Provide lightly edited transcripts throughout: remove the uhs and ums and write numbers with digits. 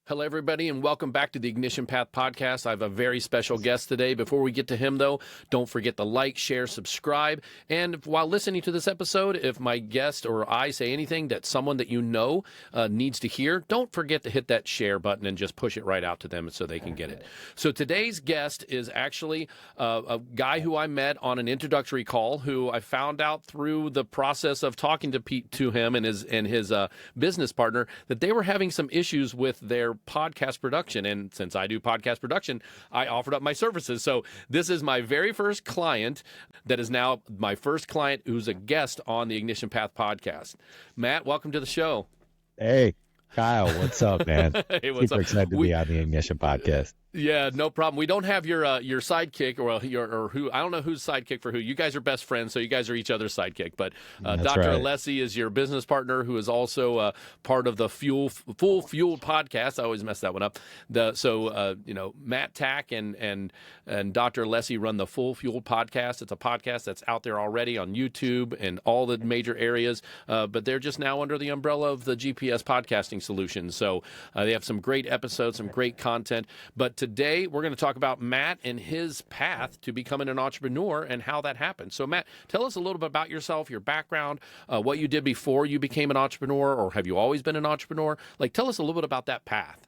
Hello, everybody, and welcome back to the Ignition Path Podcast. I have a very special guest today. Before we get to him, though, don't forget to like, share, subscribe. And while listening to this episode, if my guest or I say anything that someone that you know needs to hear, don't forget to hit that share button and just push it right out to them so they can get it. So today's guest is actually a guy who I met on an introductory call, who I found out through the process of talking to him and his business partner that they were having some issues with their podcast production. And since I do podcast production, I offered up my services. So this is my very first client that is now my first client who's a guest on the Ignition Path podcast. Matt, welcome to the show. Hey, Kyle, what's up, man? Hey, what's Super up? excited to be on the Ignition podcast. Yeah, no problem. We don't have your sidekick or who, I don't know who's sidekick for who. You guys are best friends, so you guys are each other's sidekick. But Dr. Right. Alessi is your business partner, who is also part of the Full Fuel podcast. I always mess that one up. Matt Tack and Dr. Alessi run the Full Fuel podcast. It's a podcast that's out there already on YouTube and all the major areas, but they're just now under the umbrella of the GPS podcasting solution. So they have some great episodes, some great content. But today, we're going to talk about Matt and his path to becoming an entrepreneur and how that happened. So, Matt, tell us a little bit about yourself, your background, what you did before you became an entrepreneur, or have you always been an entrepreneur? Like, tell us a little bit about that path.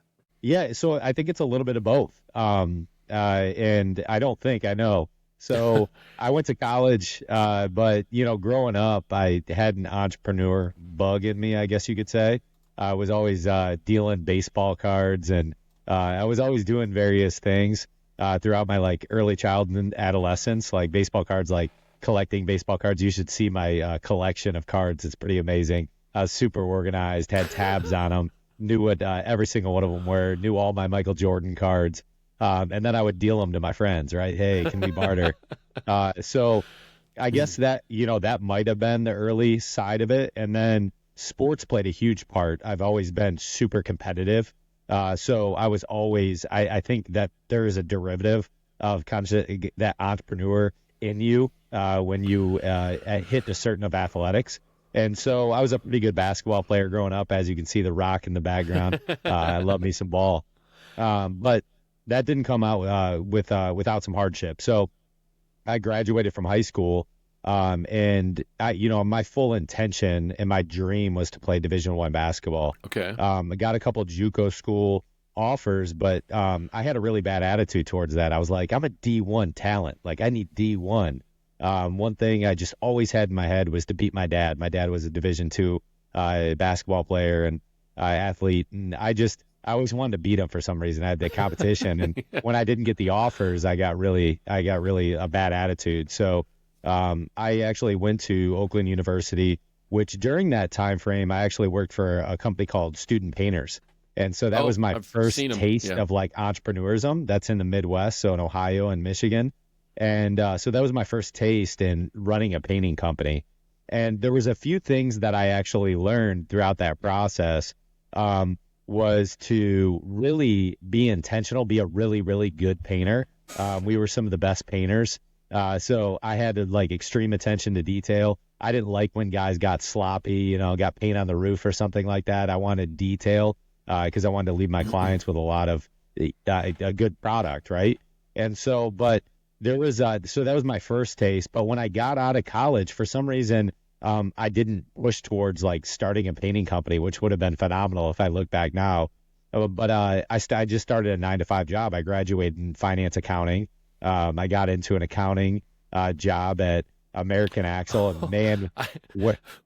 Yeah, so I think it's a little bit of both. And I don't think I know. So I went to college, but, growing up, I had an entrepreneur bug in me, I guess you could say. I was always dealing baseball cards, and I was always doing various things throughout my early childhood and adolescence, like baseball cards, like collecting baseball cards. You should see my collection of cards. It's pretty amazing. I was super organized, had tabs on them, knew what every single one of them were, knew all my Michael Jordan cards. And then I would deal them to my friends, right? Hey, can we barter? So I guess that, that might have been the early side of it. And then sports played a huge part. I've always been super competitive. So I was always, I think that there is a derivative of kind of that entrepreneur in you when you hit a certain of athletics. And so I was a pretty good basketball player growing up, as you can see the rock in the background. I love me some ball. But that didn't come out without some hardship. So I graduated from high school. And my full intention and my dream was to play Division I basketball. Okay. I got a couple of JUCO school offers, but I had a really bad attitude towards that. I was like, I'm a D1 talent. Like, I need D1. One thing I just always had in my head was to beat my dad. My dad was a Division II basketball player and athlete, and I always wanted to beat him for some reason. I had the competition, and when I didn't get the offers, I got really a bad attitude. So I actually went to Oakland University, which during that time frame, I actually worked for a company called Student Painters. And so that was my first taste of entrepreneurism. That's in the Midwest, so in Ohio and Michigan. And so that was my first taste in running a painting company. And there was a few things that I actually learned throughout that process, was to really be intentional, be a really, really good painter. We were some of the best painters. So I had to extreme attention to detail. I didn't like when guys got sloppy, got paint on the roof or something like that. I wanted detail because I wanted to leave my clients with a lot of a good product, right? And so, but there was so that was my first taste. But when I got out of college, for some reason, I didn't push towards starting a painting company, which would have been phenomenal if I look back now. But I just started a 9-to-5 job. I graduated in finance accounting. I got into an accounting job at American Axle, and man,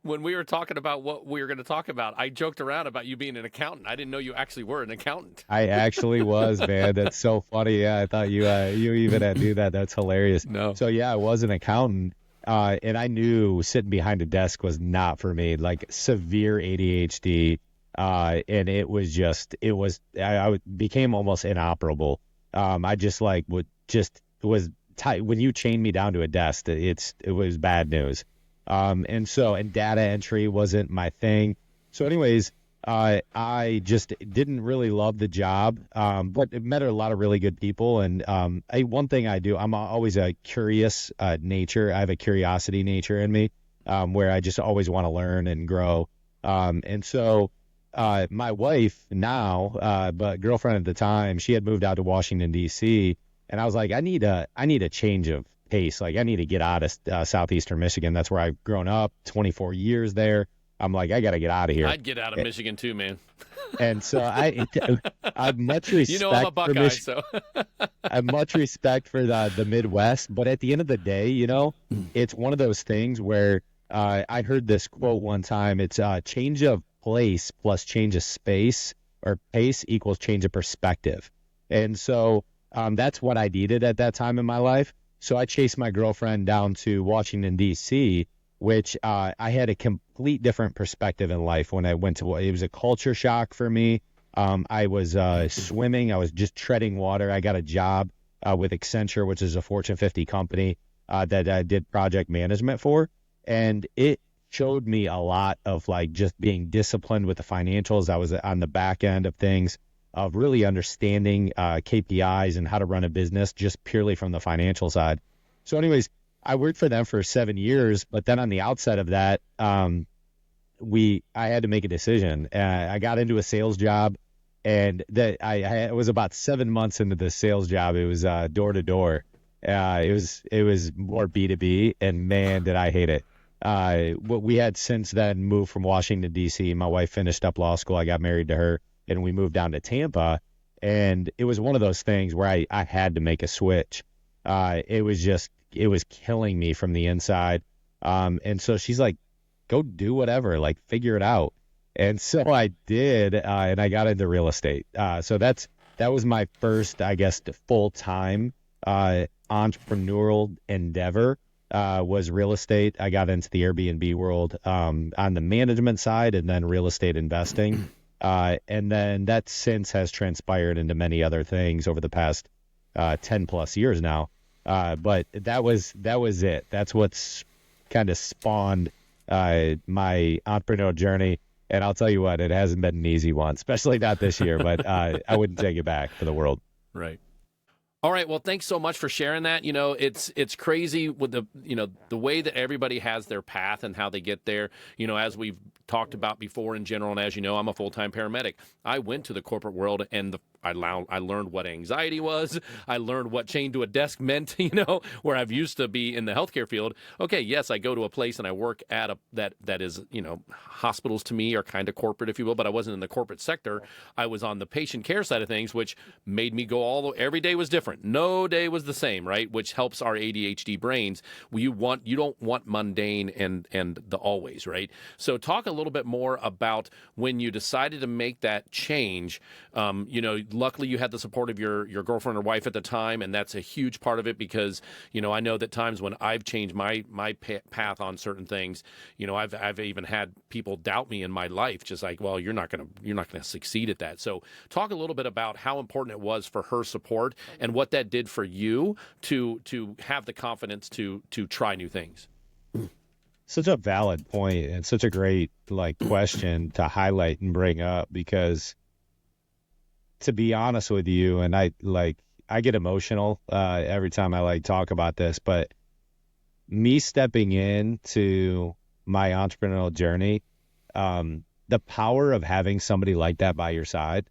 when we were talking about what we were going to talk about, I joked around about you being an accountant. I didn't know you actually were an accountant. I actually was, man. That's so funny. Yeah, I thought you even knew that. That's hilarious. No. So yeah, I was an accountant, and I knew sitting behind a desk was not for me. Severe ADHD, and I became almost inoperable. I just was tight. When you chained me down to a desk, it was bad news. And data entry wasn't my thing. So anyways, I just didn't really love the job, but it met a lot of really good people. And one thing I do, I'm always a curious nature. I have a curiosity nature in me, where I just always want to learn and grow. And so my wife now, but girlfriend at the time, she had moved out to Washington, D.C. And I was like, I need a change of pace. Like, I need to get out of southeastern Michigan. That's where I've grown up, 24 years there. I'm like, I got to get out of here. I'd get out of Michigan too, man. And so I've much respect You know I'm a Buckeye, so. I have much respect for the Midwest. But at the end of the day, it's one of those things where I heard this quote one time. It's change of place plus change of space or pace equals change of perspective. And so that's what I needed at that time in my life. So I chased my girlfriend down to Washington, D.C., which I had a complete different perspective in life when I went to it. Was a culture shock for me. I was swimming. I was just treading water. I got a job with Accenture, which is a Fortune 50 company that I did project management for. And it showed me a lot of like just being disciplined with the financials. I was on the back end of things, of really understanding KPIs and how to run a business just purely from the financial side. So anyways, I worked for them for 7 years, but then on the outside of that, I had to make a decision. I got into a sales job, and I was about 7 months into the sales job. It was door to door. It was more B2B, and man, did I hate it. What we had since then moved from Washington, D.C. My wife finished up law school. I got married to her, and we moved down to Tampa. And it was one of those things where I had to make a switch. It was killing me from the inside. And so she's like, go do whatever, like figure it out. And so I did, and I got into real estate. So that was my first, I guess, full-time entrepreneurial endeavor, was real estate. I got into the Airbnb world on the management side, and then real estate investing. And then that since has transpired into many other things over the past 10 plus years now. But that was it. That's what's kind of spawned my entrepreneurial journey. And I'll tell you what, it hasn't been an easy one, especially not this year, but I wouldn't take it back for the world. Right. All right. Well, thanks so much for sharing that. It's crazy with the way that everybody has their path and how they get there. As we've talked about before in general, and as you know, I'm a full-time paramedic. I went to the corporate world, and I learned what anxiety was. I learned what chained to a desk meant, where I've used to be in the healthcare field. Okay, yes, I go to a place and I work at that is, hospitals to me are kind of corporate, if you will, but I wasn't in the corporate sector. I was on the patient care side of things, which made me go every day was different. No day was the same, right? Which helps our ADHD brains. You don't want mundane and the always, right? So talk a little bit more about when you decided to make that change. Luckily you had the support of your girlfriend or wife at the time, and that's a huge part of it because, I know that times when I've changed my path on certain things, I've even had people doubt me in my life, just like, well, you're not gonna succeed at that. So talk a little bit about how important it was for her support and what that did for you to have the confidence to try new things. Such a valid point and such a great question to highlight and bring up, because to be honest with you, and I get emotional every time I talk about this, but me stepping into my entrepreneurial journey, the power of having somebody like that by your side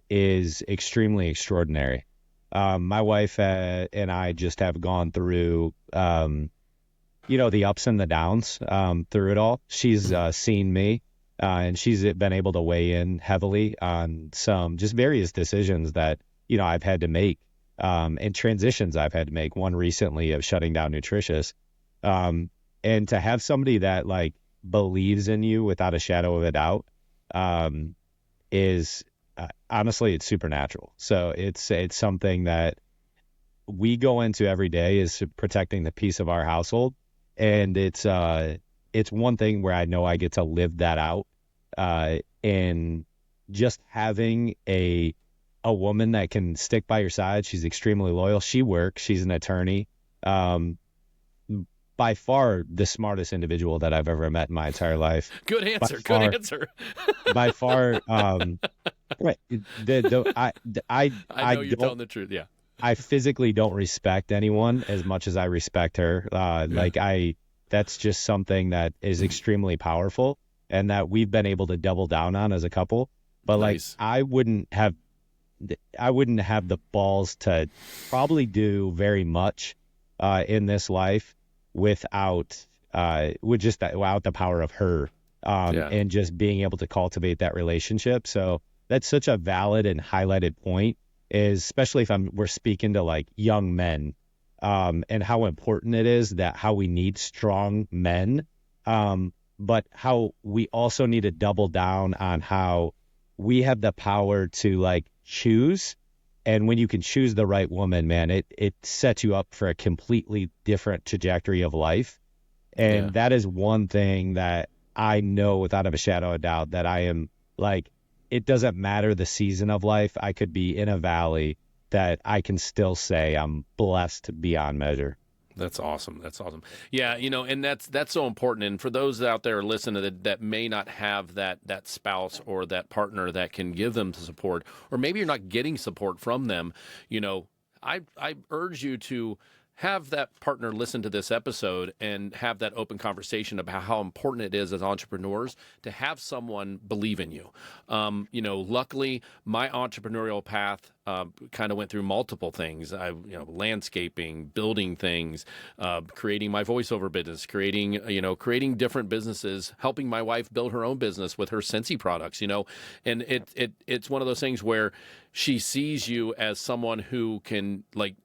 is extremely extraordinary. My wife and I just have gone through the ups and the downs through it all. She's seen me, and she's been able to weigh in heavily on some just various decisions that, I've had to make, and transitions I've had to make. One recently of shutting down Nutritious. And to have somebody that believes in you without a shadow of a doubt is honestly, it's supernatural. So it's something that we go into every day, is protecting the peace of our household. And it's one thing where I know I get to live that out, and just having a woman that can stick by your side. She's extremely loyal. She works. She's an attorney. By far the smartest individual that I've ever met in my entire life. Good answer. Good answer. By far, I know you're telling the truth. Yeah. I physically don't respect anyone as much as I respect her. That's just something that is extremely powerful. and that we've been able to double down on as a couple. But like, Nice. I wouldn't have the balls to probably do very much in this life without without the power of her, Yeah. and just being able to cultivate that relationship. So that's such a valid and highlighted point, is especially if we're speaking to like young men, and how important it is that how we need strong men, but how we also need to double down on how we have the power to like choose. And when you can choose the right woman, man, it sets you up for a completely different trajectory of life. And Yeah. that is one thing that I know without a shadow of doubt, that I am like, it doesn't matter the season of life. I could be in a valley, that I can still say I'm blessed beyond measure. That's awesome. That's awesome. Yeah, and that's so important. And for those out there listening that may not have that spouse or that partner that can give them the support, or maybe you're not getting support from them, I urge you to have that partner listen to this episode and have that open conversation about how important it is as entrepreneurs to have someone believe in you. Luckily, my entrepreneurial path kind of went through multiple things. Landscaping, building things, creating my voiceover business, creating different businesses, helping my wife build her own business with her Scentsy products. And it's one of those things where she sees you as someone who can like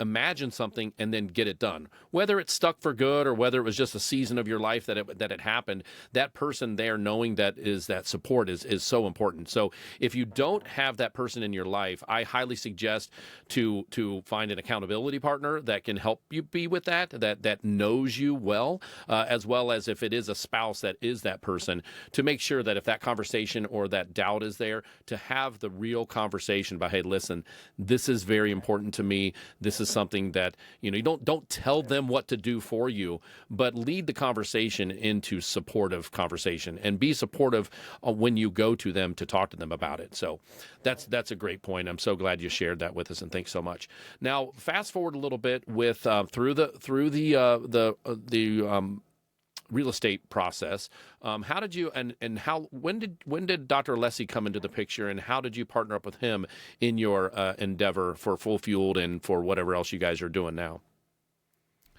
imagine something and then get it done. Whether it's stuck for good or whether it was just a season of your life that it happened, that person there knowing that support is so important. So if you don't have that person in your life, I highly suggest to find an accountability partner that can help you be with that knows you well as if it is a spouse that is that person, to make sure that if that conversation or that doubt is there, to have the real conversation about, hey, listen, this is very important to me. This is something that, you don't tell them what to do for you, but lead the conversation into supportive conversation and be supportive when you go to them to talk to them about it. So that's a great point. I'm so glad you shared that with us, and thanks so much. Now, fast forward a little bit with through the real estate process. How did you when did Dr. Alessi come into the picture, and how did you partner up with him in your endeavor for Full Fueled and for whatever else you guys are doing now?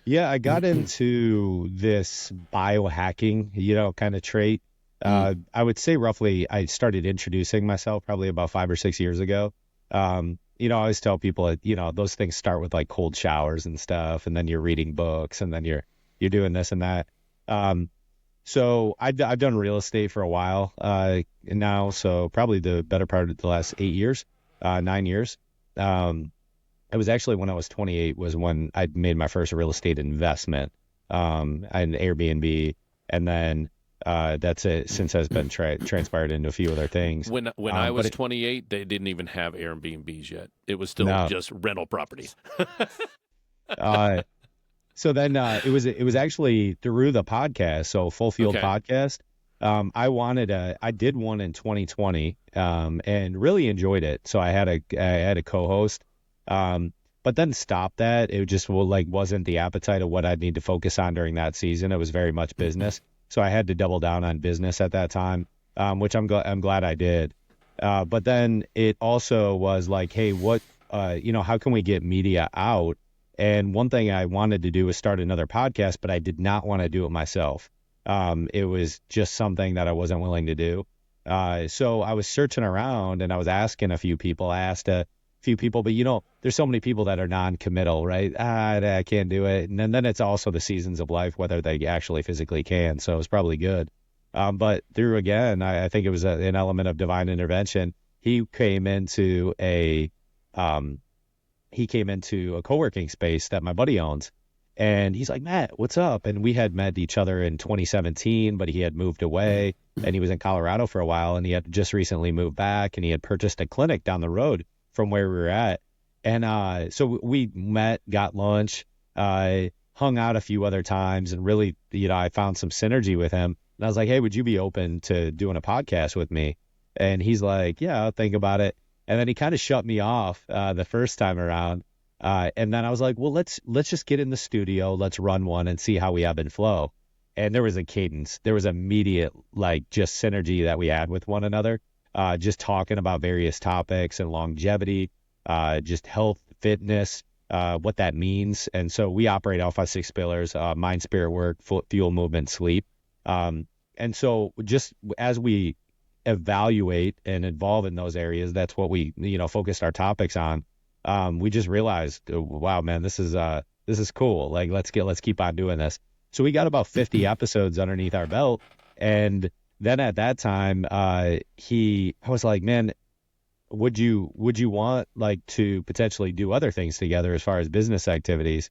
Yeah, I got into this biohacking, kind of trait. I would say roughly I started introducing myself probably about 5 or 6 years ago. I always tell people, those things start with like cold showers and stuff, and then you're reading books, and then you're doing this and that. So I've done real estate for a while now, so probably the better part of the last 8 years, 9 years. It was actually when I was 28 was when I made my first real estate investment, an Airbnb, and then that's it. Since has been transpired into a few other things. When I was 28, they didn't even have Airbnbs yet. It was still just rental properties. So then it was actually through the podcast, so Full Field podcast. I did one in 2020, and really enjoyed it. So I had a co-host, but then stopped that. It just wasn't the appetite of what I'd need to focus on during that season. It was very much business, so I had to double down on business at that time, which I'm glad I did. But then it also was like, hey, what how can we get media out? And one thing I wanted to do was start another podcast, but I did not want to do it myself. It was just something that I wasn't willing to do. So I was searching around, and I was asking a few people. I asked a few people, but there's so many people that are non-committal, right? I can't do it. And then it's also the seasons of life, whether they actually physically can. So it's probably good. But through, again, I think it was an element of divine intervention. He came into a co-working space that my buddy owns. And he's like, Matt, what's up? And we had met each other in 2017, but he had moved away, and he was in Colorado for a while, and he had just recently moved back, and he had purchased a clinic down the road from where we were at. And so we met, got lunch, hung out a few other times, and really, I found some synergy with him. And I was like, hey, would you be open to doing a podcast with me? And he's like, yeah, I'll think about it. And then he kind of shut me off the first time around. And then I was like, well, let's just get in the studio. Let's run one and see how we ebb and flow. and there was a cadence. There was immediate, like, just synergy that we had with one another, just talking about various topics and longevity, just health, fitness, what that means. And so we operate off of 6 pillars: mind, spirit, work, fuel, movement, sleep. And so just as we evaluate and evolve in those areas, that's what we, focused our topics on. We just realized, wow, man, this is cool. Like, let's keep on doing this. So we got about 50 episodes underneath our belt. And then at that time, I was like, man, would you want, like, to potentially do other things together as far as business activities?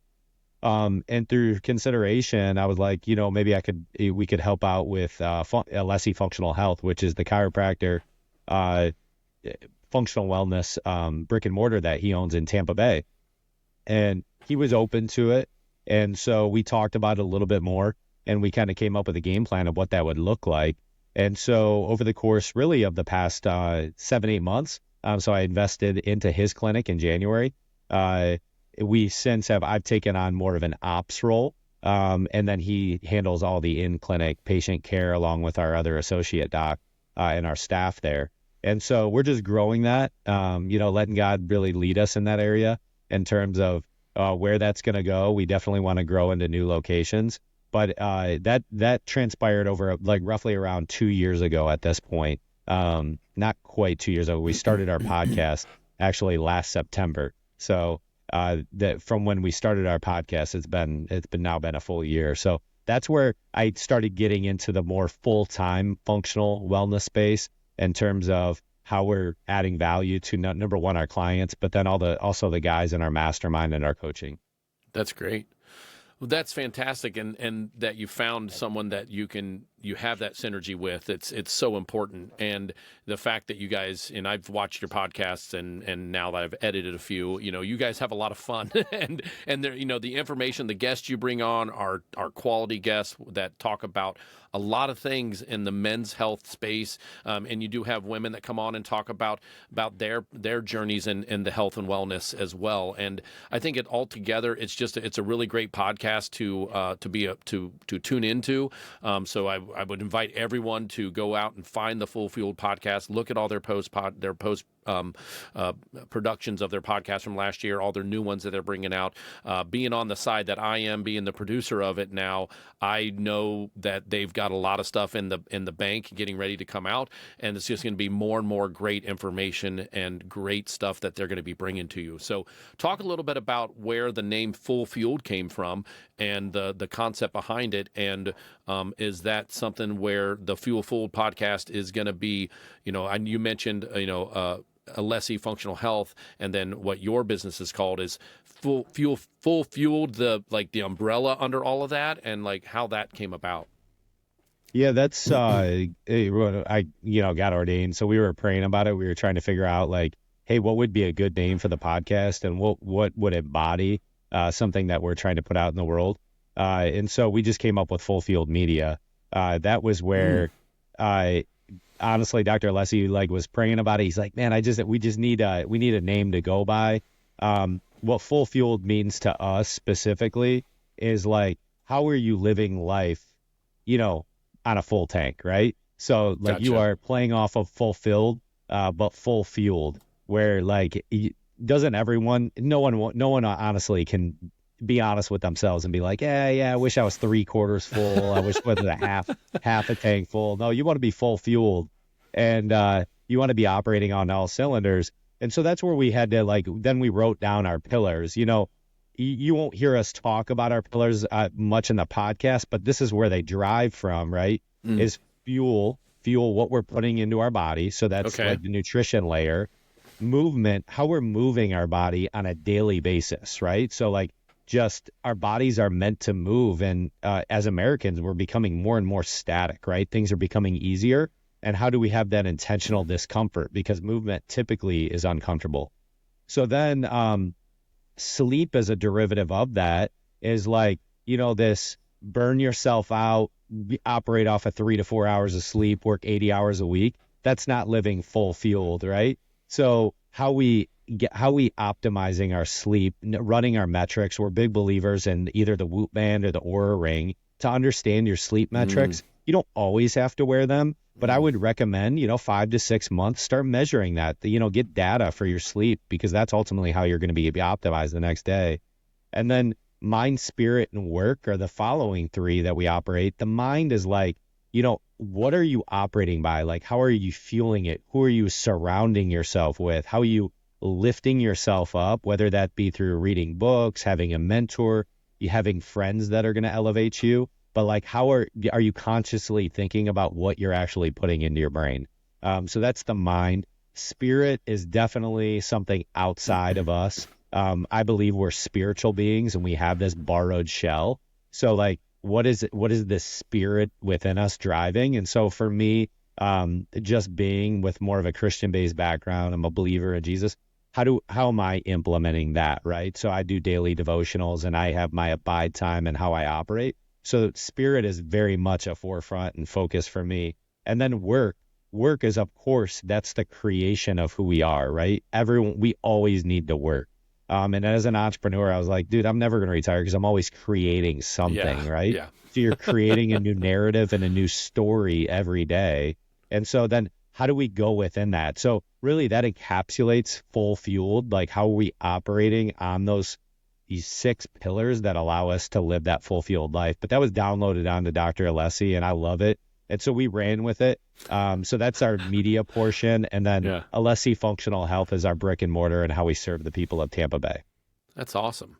And through consideration, I was like, maybe we could help out with Alessi Functional Health, which is the chiropractor, functional wellness brick and mortar that he owns in Tampa Bay. And he was open to it. And so we talked about it a little bit more, and we kind of came up with a game plan of what that would look like. And so over the course really of the past 7-8 months, so I invested into his clinic in January. I've taken on more of an ops role. And then he handles all the in-clinic patient care along with our other associate doc and our staff there. And so we're just growing that, letting God really lead us in that area in terms of where that's going to go. We definitely want to grow into new locations, but that transpired over like roughly around 2 years ago at this point. Not quite 2 years ago. We started our podcast actually last September. So that from when we started our podcast, it's been a full year. So that's where I started getting into the more full-time functional wellness space in terms of how we're adding value to number one, our clients, but then also the guys in our mastermind and our coaching. That's great. Well, that's fantastic, and that you found someone that you have that synergy with. It's so important, and the fact that you guys, and I've watched your podcasts, and now that I've edited a few, you guys have a lot of fun, and there, the information, the guests you bring on are quality guests that talk about a lot of things in the men's health space, and you do have women that come on and talk about their journeys in the health and wellness as well. And I think it all together, it's a really great podcast to tune into. So I would invite everyone to go out and find the Full Fueled podcast, look at all their post productions of their podcast from last year, all their new ones that they're bringing out. Being on the side that I am, being the producer of it now, I know that they've got a lot of stuff in the bank getting ready to come out, and it's just going to be more and more great information and great stuff that they're going to be bringing to you. So talk a little bit about where the name Full Fueled came from and the concept behind it, and is that something where the Full Fueled podcast is going to be, and you mentioned, Alessi Functional Health, and then what your business is called is Full Fueled, the umbrella under all of that, and like how that came about. Yeah, that's I got ordained, so we were praying about it. We were trying to figure out, like, hey, what would be a good name for the podcast, and what would embody something that we're trying to put out in the world. And so we just came up with Full Field Media. That was where honestly, Dr. Alessi was praying about it. He's like, man, we need a name to go by. What Full Fueled means to us specifically is like, how are you living life, on a full tank, right? So Gotcha. You are playing off of fulfilled, but full fueled, where no one honestly can be honest with themselves and be like, yeah, I wish I was 3/4 full. I wish I was a half a tank full. No, you want to be full fueled, and you want to be operating on all cylinders. And so that's where we had to then we wrote down our pillars. You won't hear us talk about our pillars much in the podcast, but this is where they drive from, right? Is fuel what we're putting into our body. So that's like the nutrition layer. Movement, how we're moving our body on a daily basis, right? So just our bodies are meant to move. And as Americans, we're becoming more and more static, right? Things are becoming easier. And how do we have that intentional discomfort? Because movement typically is uncomfortable. So then sleep as a derivative of that is this burn yourself out, operate off of 3 to 4 hours of sleep, work 80 hours a week. That's not living full fueled, right? So how we optimizing our sleep, running our metrics. We're big believers in either the Whoop band or the Oura ring. to understand your sleep metrics. You don't always have to wear them, but I would recommend, 5 to 6 months, start measuring that, get data for your sleep, because that's ultimately how you're going to be optimized the next day. And then mind, spirit, and work are the following three that we operate. The mind is like, what are you operating by? Like, how are you fueling it? Who are you surrounding yourself with? How are you lifting yourself up, whether that be through reading books, having a mentor, you having friends that are going to elevate you? But like, how are you consciously thinking about what you're actually putting into your brain? So that's the mind. Spirit is definitely something outside of us. I believe we're spiritual beings and we have this borrowed shell. So like, what is this spirit within us driving? And so for me, just being with more of a Christian-based background, I'm a believer in Jesus. How am I implementing that, right? So I do daily devotionals and I have my abide time and how I operate. So spirit is very much a forefront and focus for me. And then work is, of course, that's the creation of who we are, right? We always need to work. And as an entrepreneur, I was like, dude, I'm never going to retire because I'm always creating something, right? Yeah. So you're creating a new narrative and a new story every day. And so then how do we go within that? So really that encapsulates full fueled, like how are we operating on these 6 pillars that allow us to live that full fueled life. But that was downloaded onto Dr. Alessi and I love it. And so we ran with it. So that's our media portion. And then Alessi Functional Health is our brick and mortar and how we serve the people of Tampa Bay. That's awesome.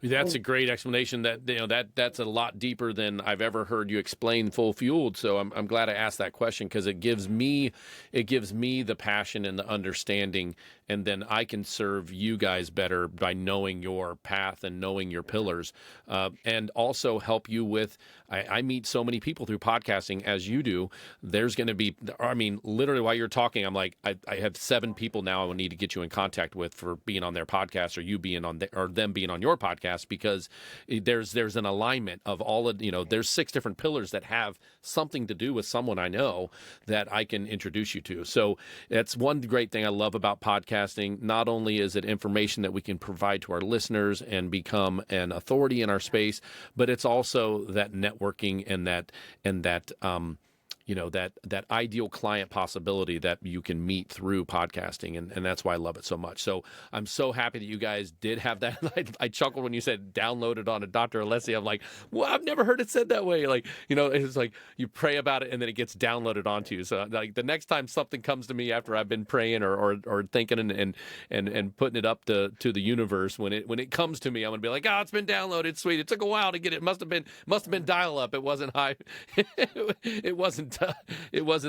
That's a great explanation. That's a lot deeper than I've ever heard you explain full fueled. So I'm glad I asked that question, because it gives me the passion and the understanding, and then I can serve you guys better by knowing your path and knowing your pillars, and also help you with. I meet so many people through podcasting as you do. There's going to be, literally while you're talking, I'm like, I have 7 people now I will need to get you in contact with for being on their podcast, or you being on or them being on your podcast, because there's an alignment of all of, there's 6 different pillars that have something to do with someone I know that I can introduce you to. So that's one great thing I love about podcasting. Not only is it information that we can provide to our listeners and become an authority in our space, but it's also that networking and that that ideal client possibility that you can meet through podcasting. And that's why I love it so much. So I'm so happy that you guys did have that. I chuckled when you said download it on a Dr. Alessi. I'm like, well, I've never heard it said that way. Like, it's like you pray about it and then it gets downloaded onto you. So like the next time something comes to me after I've been praying or thinking and putting it up to the universe, when it comes to me, I'm gonna be like, oh, it's been downloaded. Sweet. It took a while to get it. Must have been dial up. It wasn't high. It wasn't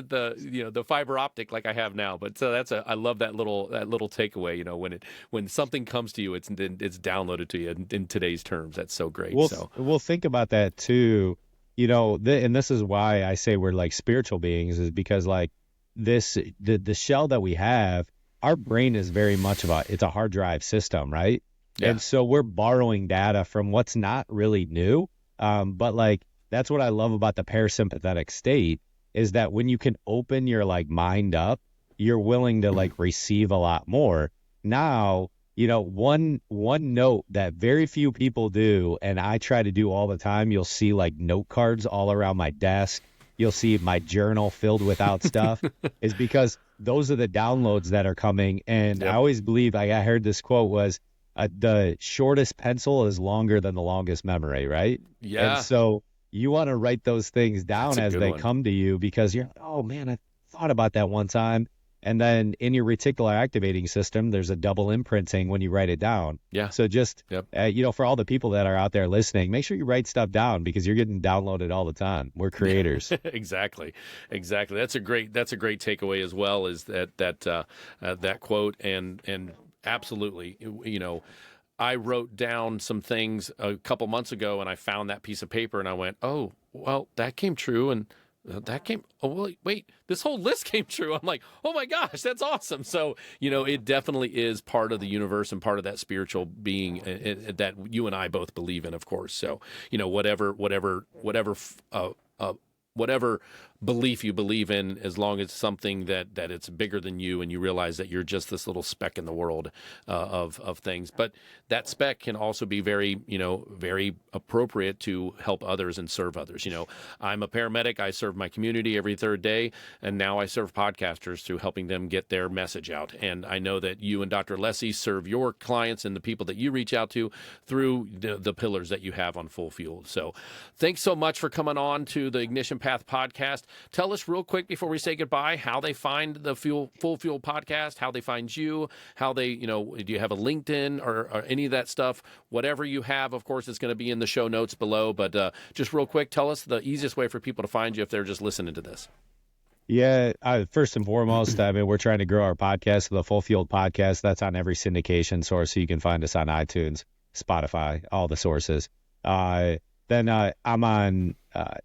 the fiber optic like I have now. But so I love that little takeaway. When something comes to you, it's downloaded to you in today's terms. That's so great. We'll think about that too. And this is why I say we're like spiritual beings, is because like the shell that we have, our brain is very much it's a hard drive system, right? Yeah. And so we're borrowing data from what's not really new. But like, that's what I love about the parasympathetic state, is that when you can open your like mind up, you're willing to like receive a lot more. Now, one note that very few people do, and I try to do all the time, you'll see like note cards all around my desk. You'll see my journal filled without stuff, is because those are the downloads that are coming. And I always believe, I heard this quote was, the shortest pencil is longer than the longest memory, right? Yeah. And so you want to write those things down as they come to you, because you're, oh man, I thought about that one time. And then in your reticular activating system, there's a double imprinting when you write it down. Yeah. So just, for all the people that are out there listening, make sure you write stuff down, because you're getting downloaded all the time. We're creators. Exactly. That's a great takeaway as well, is that quote. And absolutely, I wrote down some things a couple months ago, and I found that piece of paper, and I went, oh, well, that came true, and that came, oh, wait, this whole list came true. I'm like, oh my gosh, that's awesome. So, it definitely is part of the universe and part of that spiritual being that you and I both believe in, of course. So, whatever whatever belief you believe in, as long as it's something that it's bigger than you, and you realize that you're just this little speck in the world of things. But that speck can also be very, very appropriate to help others and serve others. I'm a paramedic. I serve my community every third day, and now I serve podcasters through helping them get their message out. And I know that you and Dr. Alessi serve your clients and the people that you reach out to through the pillars that you have on Full Fuel. So thanks so much for coming on to the Ignition Path podcast. Tell us real quick before we say goodbye how they find the Full Fuel podcast, how they find you, how they, do you have a LinkedIn or any of that stuff? Whatever you have, of course, it's going to be in the show notes below. But just real quick, tell us the easiest way for people to find you if they're just listening to this. Yeah, first and foremost, we're trying to grow our podcast, the Full Fuel podcast. That's on every syndication source, so you can find us on iTunes, Spotify, all the sources. Then I'm on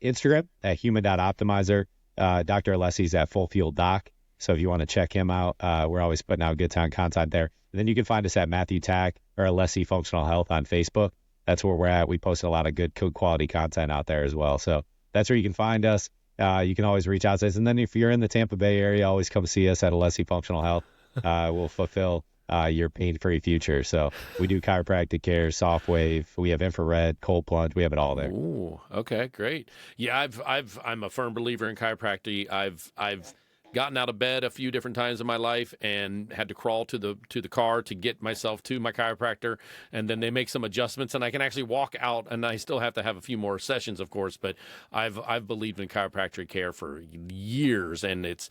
Instagram at human.optimizer. Dr. Alessi's at Full Fuel Doc. So if you want to check him out, we're always putting out good time content there. And then you can find us at Matthew Tack or Alessi Functional Health on Facebook. That's where we're at. We post a lot of good quality content out there as well. So that's where you can find us. You can always reach out to us. And then if you're in the Tampa Bay area, always come see us at Alessi Functional Health. We'll fulfill your pain-free future. So we do chiropractic care, soft wave, we have infrared, cold plunge, we have it all there. Ooh, okay, great. Yeah, I'm a firm believer in chiropractic. I've gotten out of bed a few different times in my life and had to crawl to the car to get myself to my chiropractor, and then they make some adjustments and I can actually walk out, and I still have to have a few more sessions, of course, but I've believed in chiropractic care for years, and it's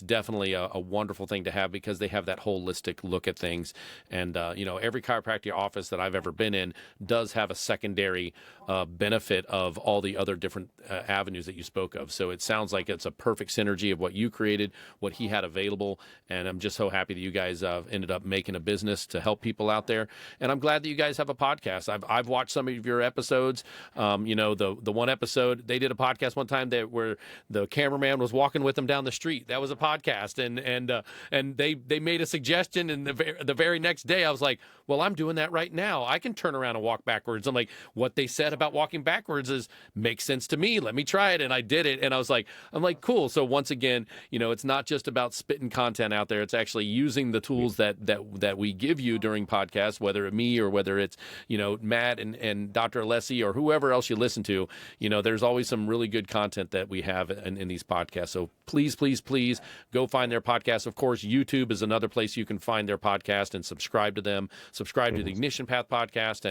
definitely a wonderful thing to have because they have that holistic look at things. And every chiropractic office that I've ever been in does have a secondary benefit of all the other different avenues that you spoke of. So it sounds like it's a perfect synergy of what you created, what he had available, and I'm just so happy that you guys ended up making a business to help people out there. And I'm glad that you guys have a podcast. I've watched some of your episodes. The one episode they did a podcast one time where the cameraman was walking with them down the street. That was a podcast, and they made a suggestion, and the very next day I was like, well, I'm doing that right now. I can turn around and walk backwards. I'm like, what they said about walking backwards makes sense to me. Let me try it, and I did it, and I'm like, cool. So once again, it's not just about spitting content out there. It's actually using the tools that we give you during podcasts, whether it's me or whether it's, Matt and Dr. Alessi or whoever else you listen to. There's always some really good content that we have in these podcasts. So please, please, please go find their podcast. Of course, YouTube is another place you can find their podcast and subscribe to them. Subscribe to the Ignition Path podcast,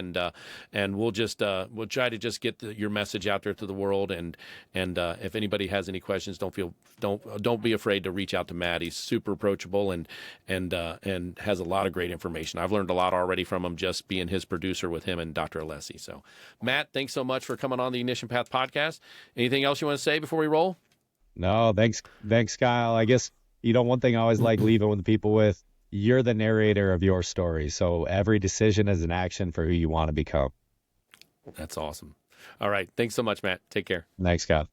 and we'll try to just get your message out there to the world. And if anybody has any questions, don't be afraid to reach out to Matt. He's super approachable and has a lot of great information. I've learned a lot already from him just being his producer with him and Dr. Alessi. So, Matt, thanks so much for coming on the Ignition Path podcast. Anything else you want to say before we roll? No, thanks, Kyle. I guess, one thing I always like leaving with the people with, you're the narrator of your story. So every decision is an action for who you want to become. That's awesome. All right. Thanks so much, Matt. Take care. Thanks, Kyle.